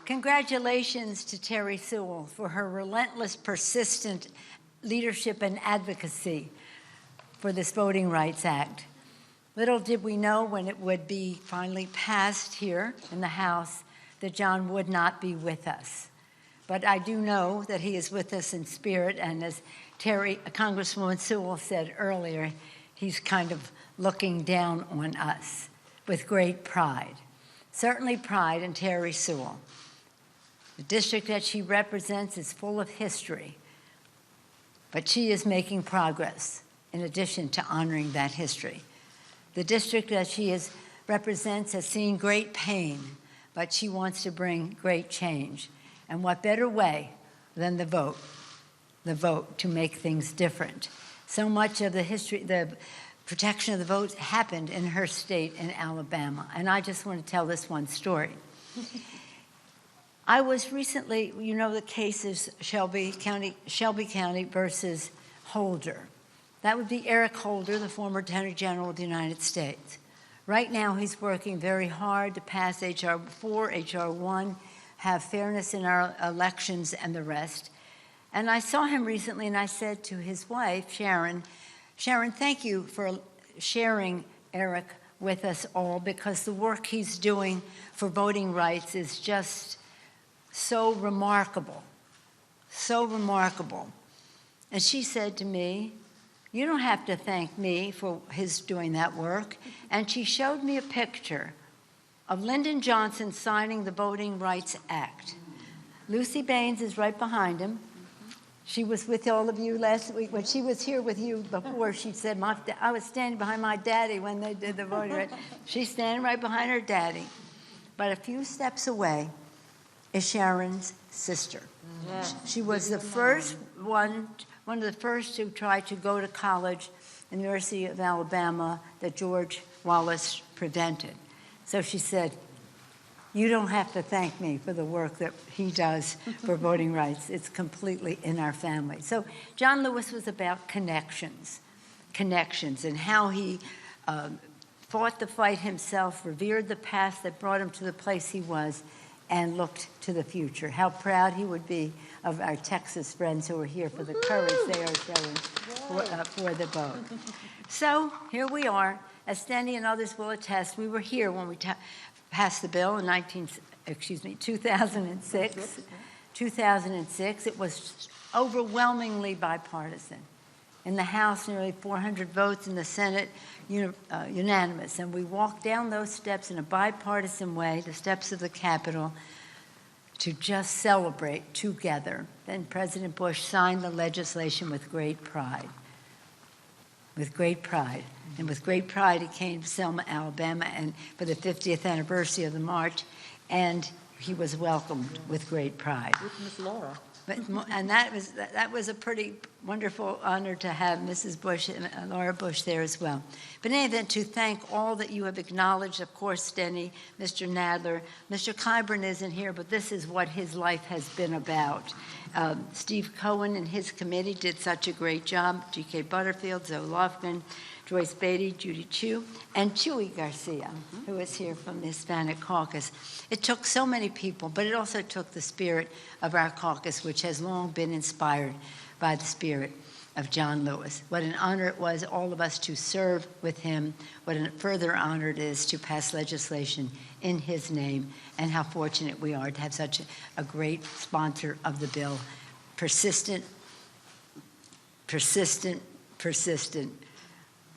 Congratulations to Terry Sewell for her relentless, persistent leadership and advocacy for this Voting Rights Act. Little did we know when it would be finally passed here in the House that John would not be with us. But I do know that he is with us in spirit, and as Congresswoman Sewell said earlier, he's kind of looking down on us with great pride. Certainly pride in Terry Sewell. The district that she represents is full of history, but she is making progress in addition to honoring that history. The district that she represents has seen great pain, but she wants to bring great change. And what better way than the vote to make things different. So much of the protection of the vote happened in her state in Alabama. And I just want to tell this one story. I was recently, you know, the case is Shelby County versus Holder. That would be Eric Holder, the former Attorney General of the United States. Right now, he's working very hard to pass H.R. 4, H.R. 1, have fairness in our elections and the rest. And I saw him recently, and I said to his wife, Sharon, thank you for sharing Eric with us all, because the work he's doing for voting rights is just so remarkable, so remarkable. And she said to me, you don't have to thank me for his doing that work. And she showed me a picture of Lyndon Johnson signing the Voting Rights Act. Lucy Baines is right behind him. She was with all of you last week. When she was here with you before, she said, I was standing behind my daddy when they did the voting rights. She's standing right behind her daddy. But a few steps away is Sharon's sister. Yeah. She was the first one of the first to try to go to college in the University of Alabama that George Wallace prevented. So she said, you don't have to thank me for the work that he does for voting rights. It's completely in our family. So John Lewis was about connections, and how he fought the fight himself, revered the past that brought him to the place he was, and looked to the future. How proud he would be of our Texas friends who are here for the courage they are showing for the vote. So here we are. As Stenny and others will attest, we were here when we passed the bill in 2006. 2006, it was overwhelmingly bipartisan. In the House, nearly 400 votes. In the Senate, unanimous. And we walked down those steps in a bipartisan way, the steps of the Capitol, to just celebrate together. Then President Bush signed the legislation with great pride. With great pride. And with great pride, he came to Selma, Alabama, and for the 50th anniversary of the march, and he was welcomed with great pride. With Miss Laura. And that was a pretty wonderful honor to have Mrs. Bush and Laura Bush there as well. But in any event, to thank all that you have acknowledged, of course, Stenny, Mr. Nadler. Mr. Clyburn isn't here, but this is what his life has been about. Steve Cohen and his committee did such a great job. G.K. Butterfield, Zoe Lofgren, Joyce Beatty, Judy Chu, and Chuy Garcia, who is here from the Hispanic Caucus. It took so many people, but it also took the spirit of our caucus, which has long been inspired by the spirit of John Lewis. What an honor it was, all of us, to serve with him. What a further honor it is to pass legislation in his name, and how fortunate we are to have such a great sponsor of the bill. Persistent,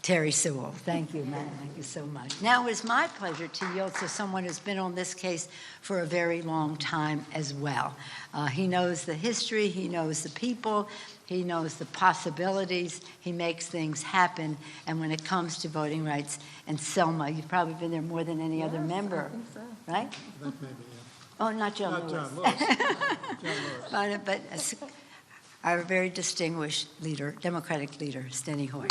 Terry Sewell. Thank you, man. Thank you so much. Now it is my pleasure to yield to someone who's been on this case for a very long time as well. He knows the history, he knows the people, he knows the possibilities, he makes things happen, and when it comes to voting rights in Selma, you've probably been there more than any other member, I think so. right? That may be it. Oh, not John Not Lewis. John Lewis. John Lewis. But our very distinguished leader, Democratic leader, Steny Hoyer.